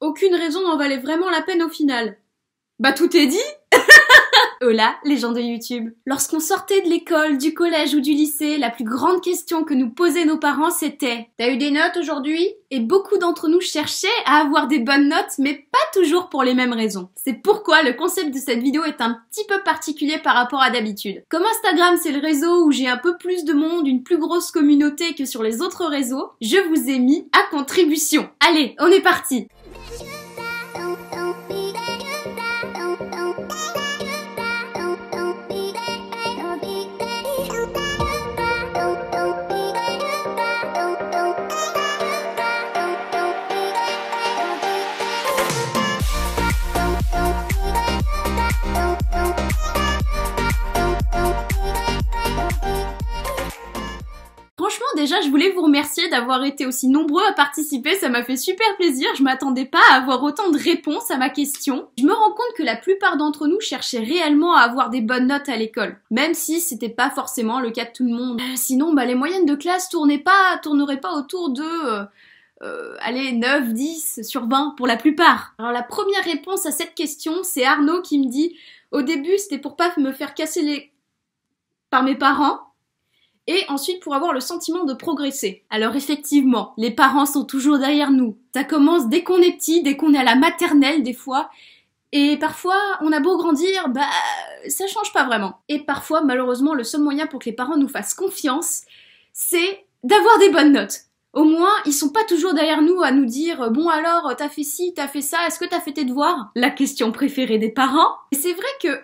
aucune raison n'en valait vraiment la peine au final. Bah tout est dit. Hola, les gens de YouTube. Lorsqu'on sortait de l'école, du collège ou du lycée, la plus grande question que nous posaient nos parents c'était « T'as eu des notes aujourd'hui ?» Et beaucoup d'entre nous cherchaient à avoir des bonnes notes, mais pas toujours pour les mêmes raisons. C'est pourquoi le concept de cette vidéo est un petit peu particulier par rapport à d'habitude. Comme Instagram c'est le réseau où j'ai un peu plus de monde, une plus grosse communauté que sur les autres réseaux, je vous ai mis à contribution. Allez, on est parti! Franchement, déjà, je voulais vous remercier d'avoir été aussi nombreux à participer, ça m'a fait super plaisir, je m'attendais pas à avoir autant de réponses à ma question. Je me rends compte que la plupart d'entre nous cherchaient réellement à avoir des bonnes notes à l'école, même si c'était pas forcément le cas de tout le monde. Sinon, les moyennes de classe tourneraient pas autour de... allez, 9, 10 sur 20 pour la plupart. Alors la première réponse à cette question, c'est Arnaud qui me dit « Au début, c'était pour pas me faire casser les... par mes parents. » Et ensuite pour avoir le sentiment de progresser. Alors effectivement, les parents sont toujours derrière nous. Ça commence dès qu'on est petit, dès qu'on est à la maternelle des fois. Et parfois, on a beau grandir, ça change pas vraiment. Et parfois, malheureusement, le seul moyen pour que les parents nous fassent confiance, c'est d'avoir des bonnes notes. Au moins, ils sont pas toujours derrière nous à nous dire « Bon alors, t'as fait ci, t'as fait ça, est-ce que t'as fait tes devoirs ?» La question préférée des parents. Et c'est vrai que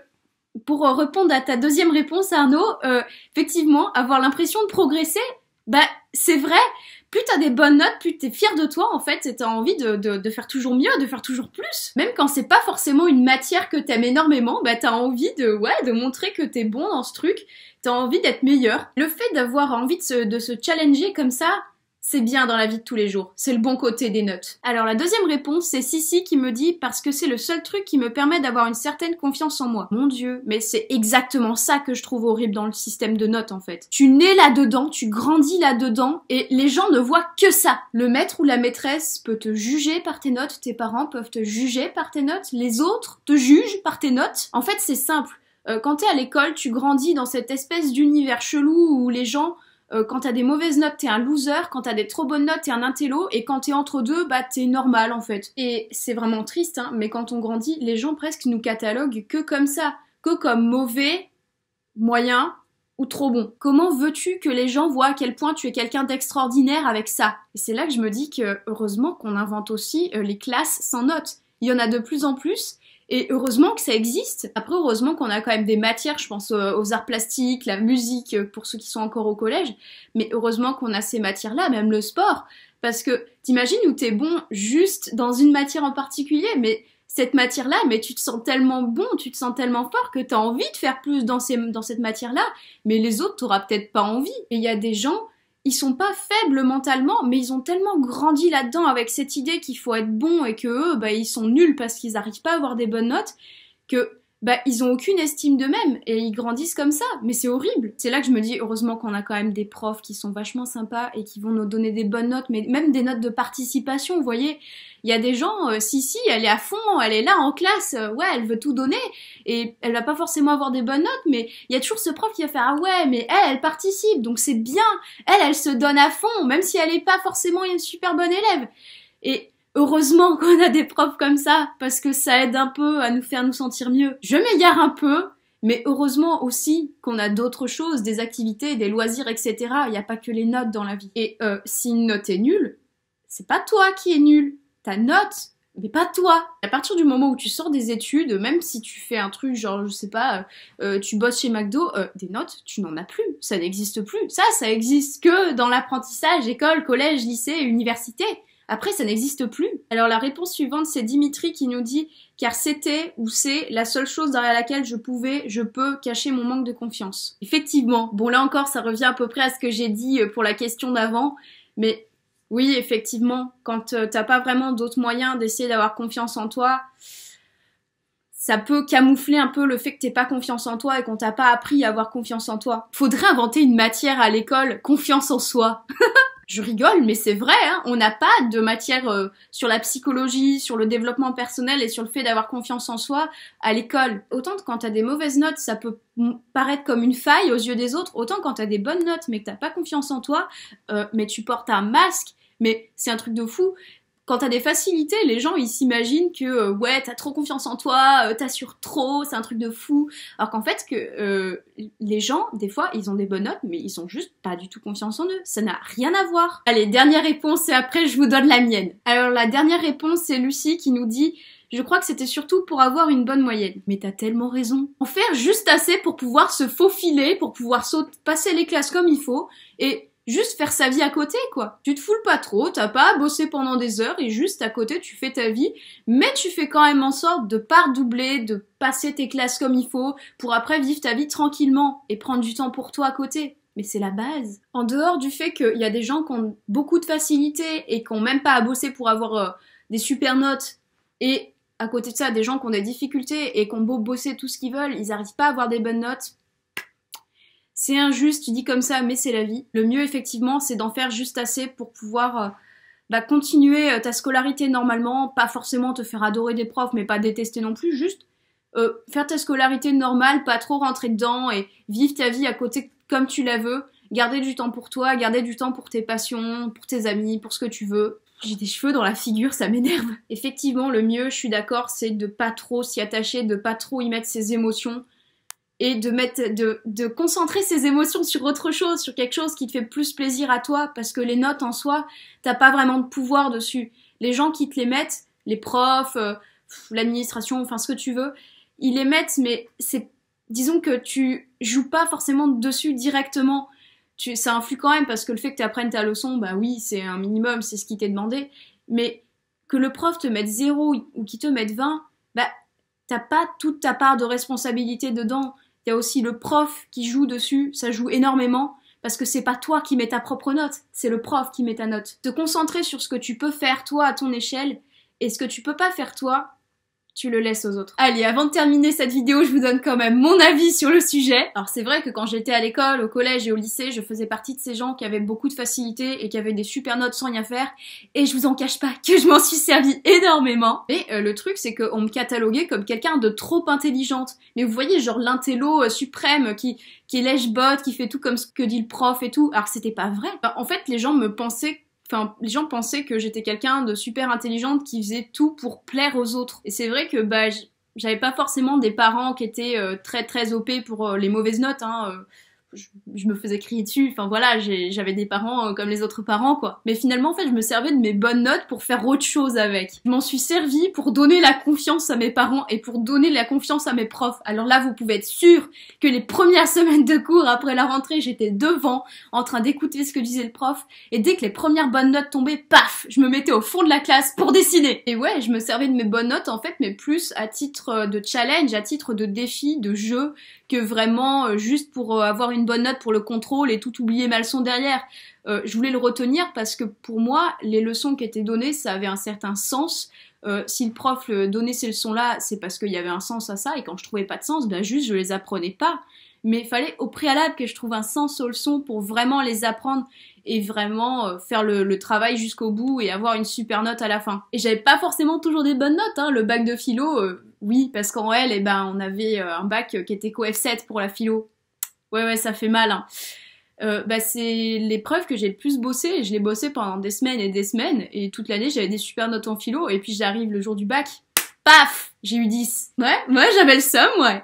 pour répondre à ta deuxième réponse, Arnaud, effectivement, avoir l'impression de progresser, c'est vrai, plus t'as des bonnes notes, plus t'es fier de toi, en fait, et t'as envie de faire toujours mieux, de faire toujours plus. Même quand c'est pas forcément une matière que t'aimes énormément, t'as envie de montrer que t'es bon dans ce truc, t'as envie d'être meilleur. Le fait d'avoir envie de se challenger comme ça, c'est bien dans la vie de tous les jours. C'est le bon côté des notes. Alors la deuxième réponse, c'est Sissi qui me dit « Parce que c'est le seul truc qui me permet d'avoir une certaine confiance en moi. » Mon Dieu, mais c'est exactement ça que je trouve horrible dans le système de notes en fait. Tu nais là-dedans, tu grandis là-dedans, et les gens ne voient que ça. Le maître ou la maîtresse peut te juger par tes notes, tes parents peuvent te juger par tes notes, les autres te jugent par tes notes. En fait, c'est simple. Quand t'es à l'école, tu grandis dans cette espèce d'univers chelou où les gens... quand t'as des mauvaises notes, t'es un loser, quand t'as des trop bonnes notes, t'es un intello, et quand t'es entre deux, t'es normal en fait. Et c'est vraiment triste, hein, mais quand on grandit, les gens presque nous cataloguent que comme ça, que comme mauvais, moyen ou trop bon. Comment veux-tu que les gens voient à quel point tu es quelqu'un d'extraordinaire avec ça? Et c'est là que je me dis que heureusement qu'on invente aussi les classes sans notes. Il y en a de plus en plus, et heureusement que ça existe. Après, heureusement qu'on a quand même des matières, je pense aux arts plastiques, la musique, pour ceux qui sont encore au collège. Mais heureusement qu'on a ces matières-là, même le sport. Parce que t'imagines où t'es bon juste dans une matière en particulier, mais cette matière-là, mais tu te sens tellement bon, tu te sens tellement fort que t'as envie de faire plus dans cette matière-là. Mais les autres, t'auras peut-être pas envie. Et il y a des gens... Ils sont pas faibles mentalement, mais ils ont tellement grandi là-dedans avec cette idée qu'il faut être bon et que eux, ils sont nuls parce qu'ils arrivent pas à avoir des bonnes notes, que ils ont aucune estime d'eux-mêmes et ils grandissent comme ça. Mais c'est horrible. C'est là que je me dis, heureusement qu'on a quand même des profs qui sont vachement sympas et qui vont nous donner des bonnes notes, mais même des notes de participation, vous voyez. Il y a des gens, si, elle est à fond, elle est là en classe, elle veut tout donner, et elle va pas forcément avoir des bonnes notes, mais il y a toujours ce prof qui va faire « Ah ouais, mais elle participe, donc c'est bien, elle se donne à fond, même si elle est pas forcément une super bonne élève. » Et heureusement qu'on a des profs comme ça, parce que ça aide un peu à nous faire nous sentir mieux. Je m'égare un peu, mais heureusement aussi qu'on a d'autres choses, des activités, des loisirs, etc. Il n'y a pas que les notes dans la vie. Et si une note est nulle, c'est pas toi qui es nul. Ta note, mais pas toi. À partir du moment où tu sors des études, même si tu fais un truc genre, je sais pas, tu bosses chez McDo, des notes, tu n'en as plus. Ça n'existe plus. Ça existe que dans l'apprentissage, école, collège, lycée, université. Après, ça n'existe plus. Alors la réponse suivante, c'est Dimitri qui nous dit « Car c'était ou c'est la seule chose derrière laquelle je peux cacher mon manque de confiance. » Effectivement. Bon, là encore, ça revient à peu près à ce que j'ai dit pour la question d'avant, mais... Oui, effectivement, quand t'as pas vraiment d'autres moyens d'essayer d'avoir confiance en toi, ça peut camoufler un peu le fait que t'aies pas confiance en toi et qu'on t'a pas appris à avoir confiance en toi. Faudrait inventer une matière à l'école, confiance en soi. Je rigole, mais c'est vrai, hein, on n'a pas de matière sur la psychologie, sur le développement personnel et sur le fait d'avoir confiance en soi à l'école. Autant quand t'as des mauvaises notes, ça peut paraître comme une faille aux yeux des autres, autant quand t'as des bonnes notes mais que t'as pas confiance en toi, mais tu portes un masque, mais c'est un truc de fou. Quand t'as des facilités, les gens ils s'imaginent que ouais t'as trop confiance en toi, t'assures trop, c'est un truc de fou. Alors qu'en fait que les gens des fois ils ont des bonnes notes mais ils ont juste pas du tout confiance en eux. Ça n'a rien à voir. Allez, dernière réponse et après je vous donne la mienne. Alors la dernière réponse c'est Lucie qui nous dit: je crois que c'était surtout pour avoir une bonne moyenne. Mais t'as tellement raison. En faire juste assez pour pouvoir se faufiler, pour pouvoir passer les classes comme il faut et juste faire sa vie à côté, quoi. Tu te foules pas trop, t'as pas à bosser pendant des heures et juste à côté tu fais ta vie, mais tu fais quand même en sorte de pas redoubler, de passer tes classes comme il faut, pour après vivre ta vie tranquillement et prendre du temps pour toi à côté. Mais c'est la base. En dehors du fait qu'il y a des gens qui ont beaucoup de facilité et qui ont même pas à bosser pour avoir des super notes, et à côté de ça, des gens qui ont des difficultés et qui ont beau bosser tout ce qu'ils veulent, ils arrivent pas à avoir des bonnes notes. C'est injuste, tu dis comme ça, mais c'est la vie. Le mieux, effectivement, c'est d'en faire juste assez pour pouvoir continuer ta scolarité normalement, pas forcément te faire adorer des profs, mais pas détester non plus, juste faire ta scolarité normale, pas trop rentrer dedans et vivre ta vie à côté comme tu la veux, garder du temps pour toi, garder du temps pour tes passions, pour tes amis, pour ce que tu veux. J'ai des cheveux dans la figure, ça m'énerve. Effectivement, le mieux, je suis d'accord, c'est de pas trop s'y attacher, de pas trop y mettre ses émotions, et de concentrer ses émotions sur autre chose, sur quelque chose qui te fait plus plaisir à toi, parce que les notes en soi, t'as pas vraiment de pouvoir dessus. Les gens qui te les mettent, les profs, l'administration, enfin ce que tu veux, ils les mettent, mais disons que tu joues pas forcément dessus directement. Ça influe quand même, parce que le fait que tu apprennes ta leçon, bah oui, c'est un minimum, c'est ce qui t'est demandé, mais que le prof te mette 0 ou qu'il te mette 20, bah t'as pas toute ta part de responsabilité dedans. Il y a aussi le prof qui joue dessus, ça joue énormément, parce que c'est pas toi qui mets ta propre note, c'est le prof qui met ta note. Te concentrer sur ce que tu peux faire toi à ton échelle, et ce que tu peux pas faire toi, tu le laisses aux autres. Allez, avant de terminer cette vidéo, je vous donne quand même mon avis sur le sujet. Alors c'est vrai que quand j'étais à l'école, au collège et au lycée, je faisais partie de ces gens qui avaient beaucoup de facilité et qui avaient des super notes sans rien faire, et je vous en cache pas que je m'en suis servi énormément. Et le truc c'est qu'on me cataloguait comme quelqu'un de trop intelligente. Mais vous voyez, genre l'intello suprême qui est lèche-botte, qui fait tout comme ce que dit le prof et tout, alors que c'était pas vrai. En fait, les gens pensaient que j'étais quelqu'un de super intelligente qui faisait tout pour plaire aux autres. Et c'est vrai que j'avais pas forcément des parents qui étaient très très OP pour les mauvaises notes, hein. Je me faisais crier dessus, enfin voilà, j'avais des parents comme les autres parents, quoi. Mais finalement, en fait, je me servais de mes bonnes notes pour faire autre chose avec. Je m'en suis servie pour donner la confiance à mes parents et pour donner la confiance à mes profs. Alors là, vous pouvez être sûr que les premières semaines de cours après la rentrée, j'étais devant, en train d'écouter ce que disait le prof, et dès que les premières bonnes notes tombaient, paf, je me mettais au fond de la classe pour dessiner. Et ouais, je me servais de mes bonnes notes, en fait, mais plus à titre de challenge, à titre de défi, de jeu, que vraiment juste pour avoir une bonne note pour le contrôle et tout oublier ma leçon derrière. Je voulais le retenir parce que pour moi, les leçons qui étaient données, ça avait un certain sens. Si le prof donnait ces leçons-là, c'est parce qu'il y avait un sens à ça, et quand je trouvais pas de sens, juste je les apprenais pas. Mais il fallait au préalable que je trouve un sens aux leçons pour vraiment les apprendre et vraiment faire le travail jusqu'au bout et avoir une super note à la fin. Et j'avais pas forcément toujours des bonnes notes, hein. Le bac de philo, oui, parce qu'en L, on avait un bac qui était co F7 pour la philo. Ouais, ça fait mal, hein. C'est l'épreuve que j'ai le plus bossé, et je l'ai bossé pendant des semaines, et toute l'année j'avais des super notes en philo, et puis j'arrive le jour du bac, paf, j'ai eu 10. Ouais, j'avais le seum, ouais.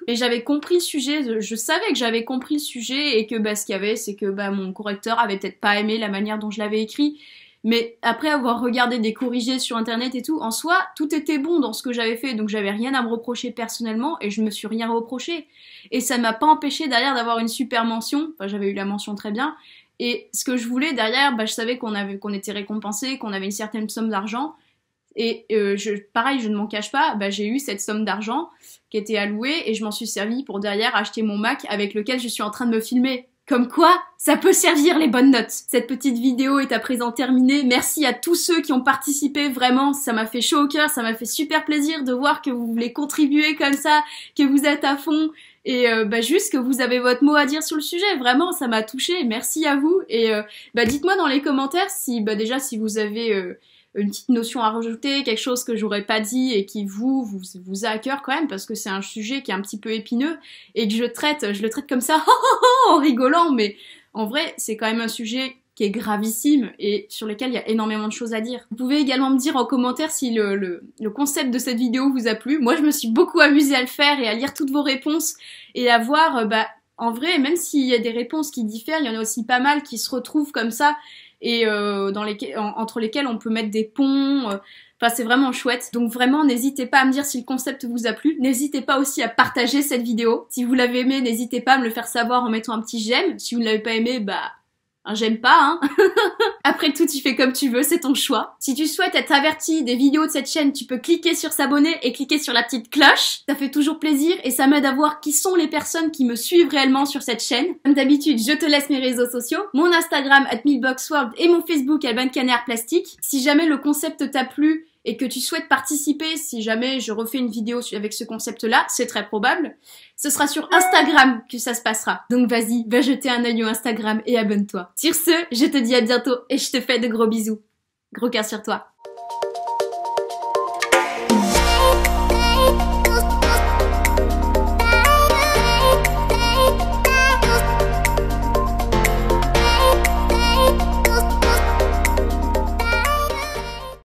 Et j'avais compris le sujet, je savais que j'avais compris le sujet, et que ce qu'il y avait, c'est que mon correcteur avait peut-être pas aimé la manière dont je l'avais écrit, mais après avoir regardé des corrigés sur internet et tout, en soi, tout était bon dans ce que j'avais fait, donc j'avais rien à me reprocher personnellement, et je me suis rien reproché. Et ça m'a pas empêché derrière d'avoir une super mention, j'avais eu la mention très bien, et ce que je voulais derrière, je savais qu'on était récompensé, qu'on avait une certaine somme d'argent, et pareil, je ne m'en cache pas, j'ai eu cette somme d'argent qui était allouée, et je m'en suis servi pour derrière acheter mon Mac avec lequel je suis en train de me filmer. Comme quoi, ça peut servir les bonnes notes. Cette petite vidéo est à présent terminée. Merci à tous ceux qui ont participé, vraiment, ça m'a fait chaud au cœur, ça m'a fait super plaisir de voir que vous voulez contribuer comme ça, que vous êtes à fond, et juste que vous avez votre mot à dire sur le sujet. Vraiment, ça m'a touchée. Merci à vous. Et dites-moi dans les commentaires si déjà si vous avez une petite notion à rajouter, quelque chose que j'aurais pas dit et qui vous a à cœur quand même, parce que c'est un sujet qui est un petit peu épineux et que je le traite comme ça en rigolant, mais en vrai c'est quand même un sujet qui est gravissime et sur lequel il y a énormément de choses à dire. Vous pouvez également me dire en commentaire si le concept de cette vidéo vous a plu. Moi je me suis beaucoup amusée à le faire et à lire toutes vos réponses et à voir, en vrai, même s'il y a des réponses qui diffèrent, il y en a aussi pas mal qui se retrouvent comme ça et entre lesquels on peut mettre des ponts. Enfin, c'est vraiment chouette. Donc vraiment, n'hésitez pas à me dire si le concept vous a plu. N'hésitez pas aussi à partager cette vidéo. Si vous l'avez aimé, n'hésitez pas à me le faire savoir en mettant un petit j'aime. Si vous ne l'avez pas aimé, j'aime pas, hein. Après tout, tu fais comme tu veux, c'est ton choix. Si tu souhaites être averti des vidéos de cette chaîne, tu peux cliquer sur s'abonner et cliquer sur la petite cloche. Ça fait toujours plaisir et ça m'aide à voir qui sont les personnes qui me suivent réellement sur cette chaîne. Comme d'habitude, je te laisse mes réseaux sociaux, mon Instagram @milboxworld et mon Facebook Alban Canard Plastique. Si jamais le concept t'a plu et que tu souhaites participer, si jamais je refais une vidéo avec ce concept-là, c'est très probable, ce sera sur Instagram que ça se passera. Donc vas-y, va jeter un œil au Instagram et abonne-toi. Sur ce, je te dis à bientôt et je te fais de gros bisous. Gros cœur sur toi.